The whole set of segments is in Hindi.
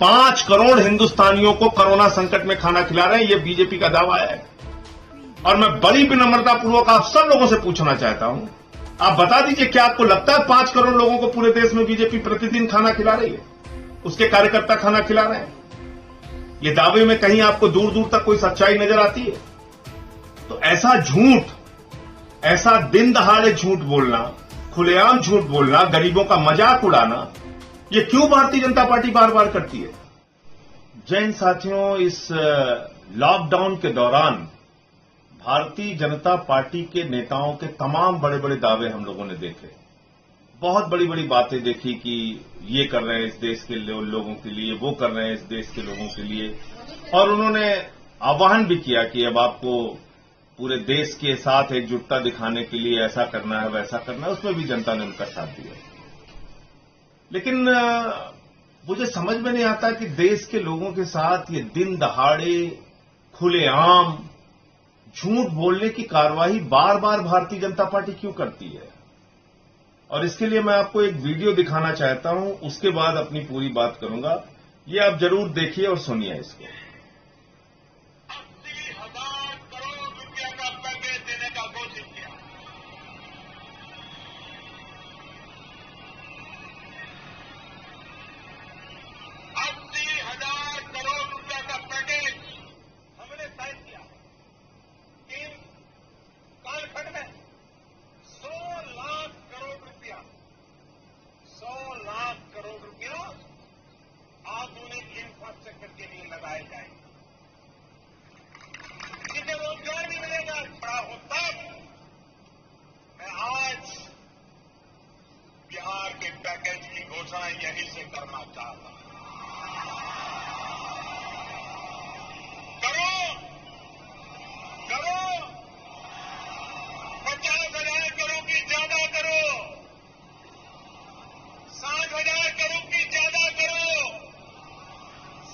5 करोड़ हिंदुस्तानियों को कोरोना संकट में खाना खिला रहे हैं, यह बीजेपी का दावा है। और मैं बड़ी विनम्रतापूर्वक आप सब लोगों से पूछना चाहता हूं, आप बता दीजिए क्या आपको लगता है 5 करोड़ लोगों को पूरे देश में बीजेपी प्रतिदिन खाना खिला रही है, उसके कार्यकर्ता खाना खिला रहे हैं? ये दावे में कहीं आपको दूर दूर तक कोई सच्चाई नजर आती है? तो ऐसा झूठ, ऐसा दिन दहाड़े झूठ बोलना, खुलेआम झूठ बोलना, गरीबों का मजाक उड़ाना, ये क्यों भारतीय जनता पार्टी बार बार करती है? जय हिंद साथियों, इस लॉकडाउन के दौरान भारतीय जनता पार्टी के नेताओं के तमाम बड़े बड़े दावे हम लोगों ने देखे, बहुत बड़ी बड़ी बातें देखी कि ये कर रहे हैं इस देश के लोगों के लिए, वो कर रहे हैं इस देश के लोगों के लिए, और उन्होंने आह्वान भी किया कि अब आपको पूरे देश के साथ एकजुटता दिखाने के लिए ऐसा करना है, वैसा करना है। उसमें भी जनता ने उनका साथ दिया। लेकिन मुझे समझ में नहीं आता कि देश के लोगों के साथ ये दिन दहाड़े खुलेआम झूठ बोलने की कार्रवाई बार बार भारतीय जनता पार्टी क्यों करती है। और इसके लिए मैं आपको एक वीडियो दिखाना चाहता हूं, उसके बाद अपनी पूरी बात करूंगा। ये आप जरूर देखिए और सुनिए इसको। 80,000 करोड़ रुपया का पैकेज देने का घोषित किया। 80,000 करोड़ रुपया का पैकेज हमने तय किया। इन कालखंड में 100 लाख करोड़ रुपया, 100 लाख करोड़ रुपया आधुनिक इंफ्रास्ट्रक्चर के लिए लगाए जाएंगे। जिसे रोजगार भी मिलेगा, बड़ा हो तब। मैं आज बिहार के पैकेज की घोषणा यहीं से करना चाहता हूं। करो 50,000 करोड़ की ज्यादा करो, 60,000 करोड़ की ज्यादा करो,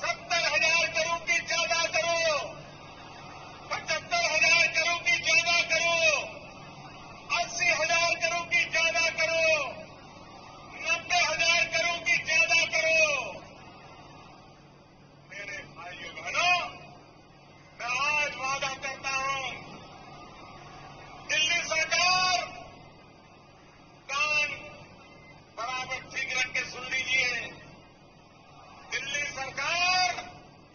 70,000 करोड़ की ज्यादा करो, 75,000 करोड़ की ज्यादा करो, 80,000 करोड़ की ज्यादा करो, 90,000 करोड़ की ज्यादा करो। मेरे भाइयों बहनों, मैं आज वादा करता हूं, दिल्ली सरकार कान बराबर ठीक रख के सुन लीजिए। दिल्ली सरकार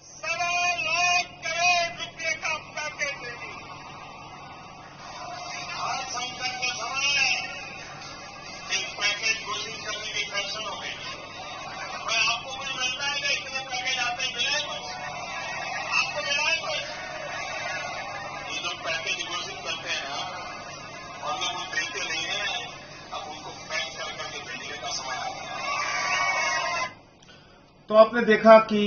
1.25 लाख करोड़ रुपए का पैकेज देगी। हर संकट के समय एक पैकेज घोषित करने की फैशन हो गई। मैं आपको कुछ मिलता है कि इतने पैकेज आते हैं, मिले कुछ आपको मिला है कुछ? ये जो पैकेज घोषित करते हैं ना, और लोग वो देते नहीं है, अब उनको पैक करके देने का समय आ गया। तो आपने देखा कि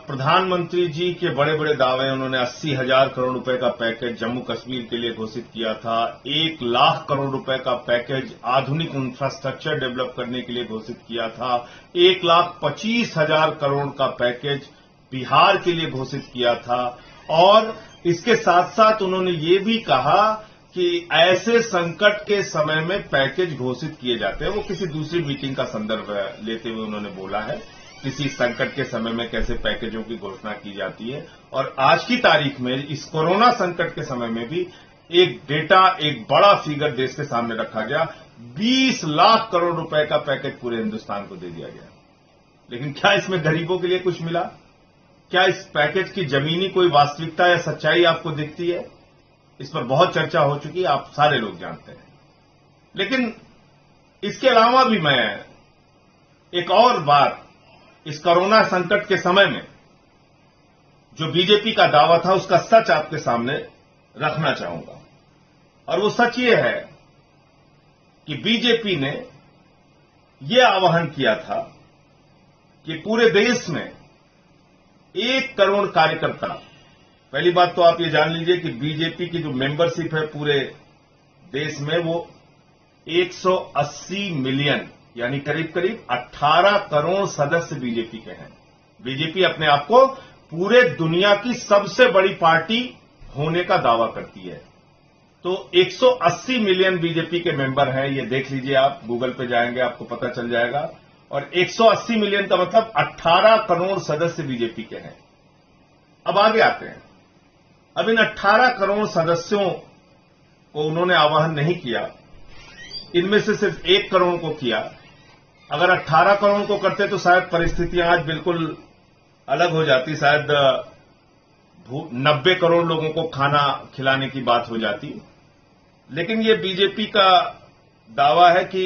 प्रधानमंत्री जी के बड़े बड़े दावे, उन्होंने 80,000 करोड़ रुपए का पैकेज जम्मू कश्मीर के लिए घोषित किया था, 1 लाख करोड़ रुपए का पैकेज आधुनिक इंफ्रास्ट्रक्चर डेवलप करने के लिए घोषित किया था, 1,25,000 करोड़ का पैकेज बिहार के लिए घोषित किया था। और इसके साथ साथ उन्होंने ये भी कहा कि ऐसे संकट के समय में पैकेज घोषित किए जाते हैं। वो किसी दूसरी मीटिंग का संदर्भ लेते हुए उन्होंने बोला है, किसी संकट के समय में कैसे पैकेजों की घोषणा की जाती है। और आज की तारीख में इस कोरोना संकट के समय में भी एक डेटा, एक बड़ा फिगर देश के सामने रखा गया, 20 लाख करोड़ रुपए का पैकेज पूरे हिंदुस्तान को दे दिया गया। लेकिन क्या इसमें गरीबों के लिए कुछ मिला? क्या इस पैकेज की जमीनी कोई वास्तविकता या सच्चाई आपको दिखती है? इस पर बहुत चर्चा हो चुकी है, आप सारे लोग जानते हैं। लेकिन इसके अलावा भी मैं एक और बात, इस कोरोना संकट के समय में जो बीजेपी का दावा था उसका सच आपके सामने रखना चाहूंगा। और वो सच ये है कि बीजेपी ने यह आह्वान किया था कि पूरे देश में 1 करोड़ कार्यकर्ता, पहली बात तो आप ये जान लीजिए कि बीजेपी की जो मेंबरशिप है पूरे देश में वो 180 मिलियन यानी करीब करीब 18 करोड़ सदस्य बीजेपी के हैं। बीजेपी अपने आप को पूरे दुनिया की सबसे बड़ी पार्टी होने का दावा करती है। तो 180 मिलियन बीजेपी के मेंबर हैं, ये देख लीजिए, आप गूगल पे जाएंगे आपको पता चल जाएगा। और 180 मिलियन का मतलब 18 करोड़ सदस्य बीजेपी के हैं। अब आगे आते हैं। अब इन 18 करोड़ सदस्यों को उन्होंने आह्वान नहीं किया, इनमें से सिर्फ 1 करोड़ को किया। अगर 18 करोड़ को करते तो शायद परिस्थितियां आज बिल्कुल अलग हो जाती, शायद 90 करोड़ लोगों को खाना खिलाने की बात हो जाती। लेकिन ये बीजेपी का दावा है कि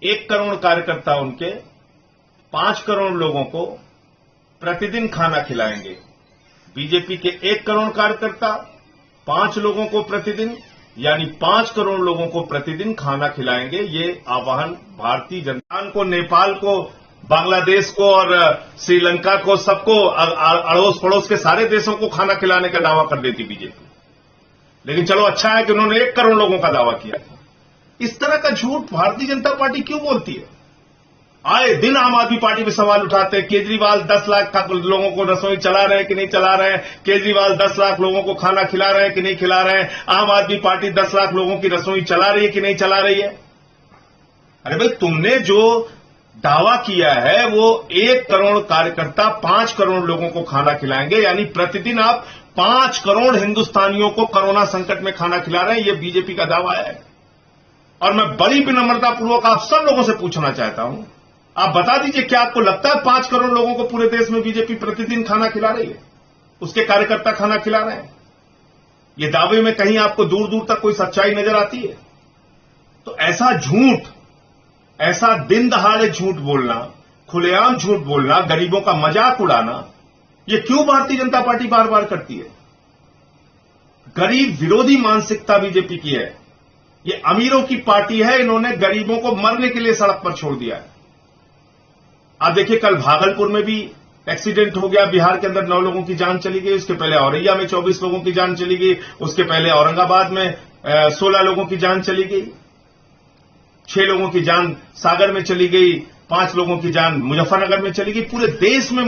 1 करोड़ कार्यकर्ता उनके 5 करोड़ लोगों को प्रतिदिन खाना खिलाएंगे। बीजेपी के 1 करोड़ कार्यकर्ता 5 लोगों को प्रतिदिन, यानी 5 करोड़ लोगों को प्रतिदिन खाना खिलाएंगे। ये आह्वान भारतीय जनता को, नेपाल को, बांग्लादेश को और श्रीलंका को, सबको, अड़ोस पड़ोस के सारे देशों को खाना खिलाने का दावा कर देती बीजेपी। लेकिन चलो अच्छा है कि उन्होंने 1 करोड़ लोगों का दावा किया था। इस तरह का झूठ भारतीय जनता पार्टी क्यों बोलती है? आए दिन आम आदमी पार्टी पे सवाल उठाते हैं। केजरीवाल 10 लाख लोगों को रसोई चला रहे हैं कि नहीं चला रहे हैं? केजरीवाल 10 लाख लोगों को खाना खिला रहे हैं कि नहीं खिला रहे हैं? आम आदमी पार्टी 10 लाख लोगों की रसोई चला रही है कि नहीं चला रही है? अरे भाई, तुमने जो दावा किया है वो 1 करोड़ कार्यकर्ता 5 करोड़ लोगों को खाना खिलाएंगे, यानी प्रतिदिन आप 5 करोड़ हिंदुस्तानियों को कोरोना संकट में खाना खिला रहे हैं। यह बीजेपी का दावा है। और मैं बड़ी विनम्रतापूर्वक आप सब लोगों से पूछना चाहता हूं, आप बता दीजिए, क्या आपको लगता है 5 करोड़ लोगों को पूरे देश में बीजेपी प्रतिदिन खाना खिला रही है? उसके कार्यकर्ता खाना खिला रहे हैं? ये दावे में कहीं आपको दूर दूर तक कोई सच्चाई नजर आती है? तो ऐसा झूठ, ऐसा दिन दहाड़े झूठ बोलना, खुलेआम झूठ बोलना, गरीबों का मजाक उड़ाना, ये क्यों भारतीय जनता पार्टी बार बार करती है? गरीब विरोधी मानसिकता बीजेपी की है। ये अमीरों की पार्टी है। इन्होंने गरीबों को मरने के लिए सड़क पर छोड़ दिया है। आप देखिए, कल भागलपुर में भी एक्सीडेंट हो गया। बिहार के अंदर 9 लोगों की जान चली गई। उसके पहले औरैया में 24 लोगों की जान चली गई। उसके पहले औरंगाबाद में 16 लोगों की जान चली गई। 6 लोगों की जान सागर में चली गई। 5 लोगों की जान मुजफ्फरनगर में चली गई। पूरे देश में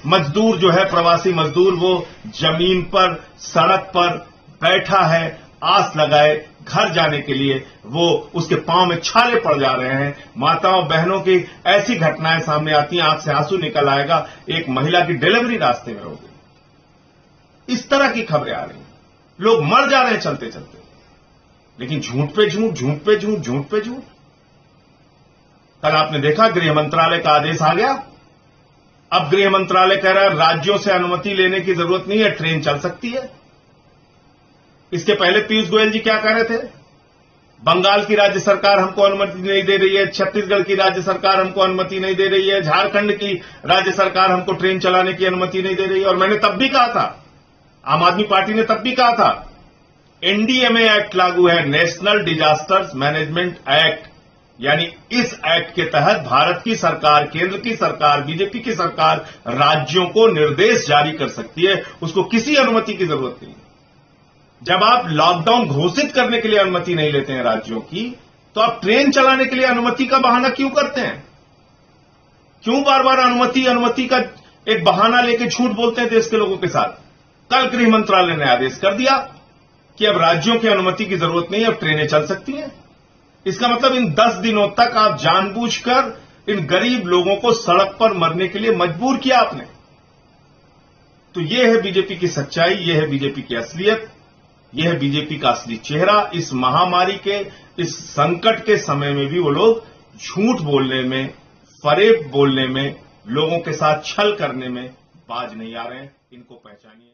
मजदूर जो है, प्रवासी मजदूर, वो जमीन पर, सड़क पर बैठा है, आस लगाए घर जाने के लिए। वो उसके पांव में छाले पड़ जा रहे हैं। माताओं बहनों की ऐसी घटनाएं सामने आती हैं, आंख से आंसू निकल आएगा। एक महिला की डिलीवरी रास्ते में हो गई। इस तरह की खबरें आ रही हैं। लोग मर जा रहे हैं चलते चलते। लेकिन झूठ पे झूठ, झूठ पे झूठ, झूठ पे झूठ। कल आपने देखा, गृह मंत्रालय का आदेश आ गया। अब गृह मंत्रालय कह रहा है राज्यों से अनुमति लेने की जरूरत नहीं है, ट्रेन चल सकती है। इसके पहले पीयूष गोयल जी क्या कह रहे थे? बंगाल की राज्य सरकार हमको अनुमति नहीं दे रही है, छत्तीसगढ़ की राज्य सरकार हमको अनुमति नहीं दे रही है, झारखंड की राज्य सरकार हमको ट्रेन चलाने की अनुमति नहीं दे रही है। और मैंने तब भी कहा था, आम आदमी पार्टी ने तब भी कहा था, एनडीएमए एक्ट लागू है, नेशनल डिजास्टर्स मैनेजमेंट एक्ट, यानी इस एक्ट के तहत भारत की सरकार, केंद्र की सरकार, बीजेपी की सरकार राज्यों को निर्देश जारी कर सकती है। उसको किसी अनुमति की जरूरत नहीं। जब आप लॉकडाउन घोषित करने के लिए अनुमति नहीं लेते हैं राज्यों की, तो आप ट्रेन चलाने के लिए अनुमति का बहाना क्यों करते हैं? क्यों बार बार अनुमति का एक बहाना लेकर झूठ बोलते हैं देश के लोगों के साथ? कल गृह मंत्रालय ने आदेश कर दिया कि अब राज्यों की अनुमति की जरूरत नहीं है, अब ट्रेनें चल सकती हैं। इसका मतलब इन 10 दिनों तक आप जानबूझकर इन गरीब लोगों को सड़क पर मरने के लिए मजबूर किया आपने। तो यह है बीजेपी की सच्चाई, यह है बीजेपी की असलियत, यह है बीजेपी का असली चेहरा। इस महामारी के, इस संकट के समय में भी वो लोग झूठ बोलने में, फरेब बोलने में, लोगों के साथ छल करने में बाज नहीं आ रहे हैं। इनको पहचानिए।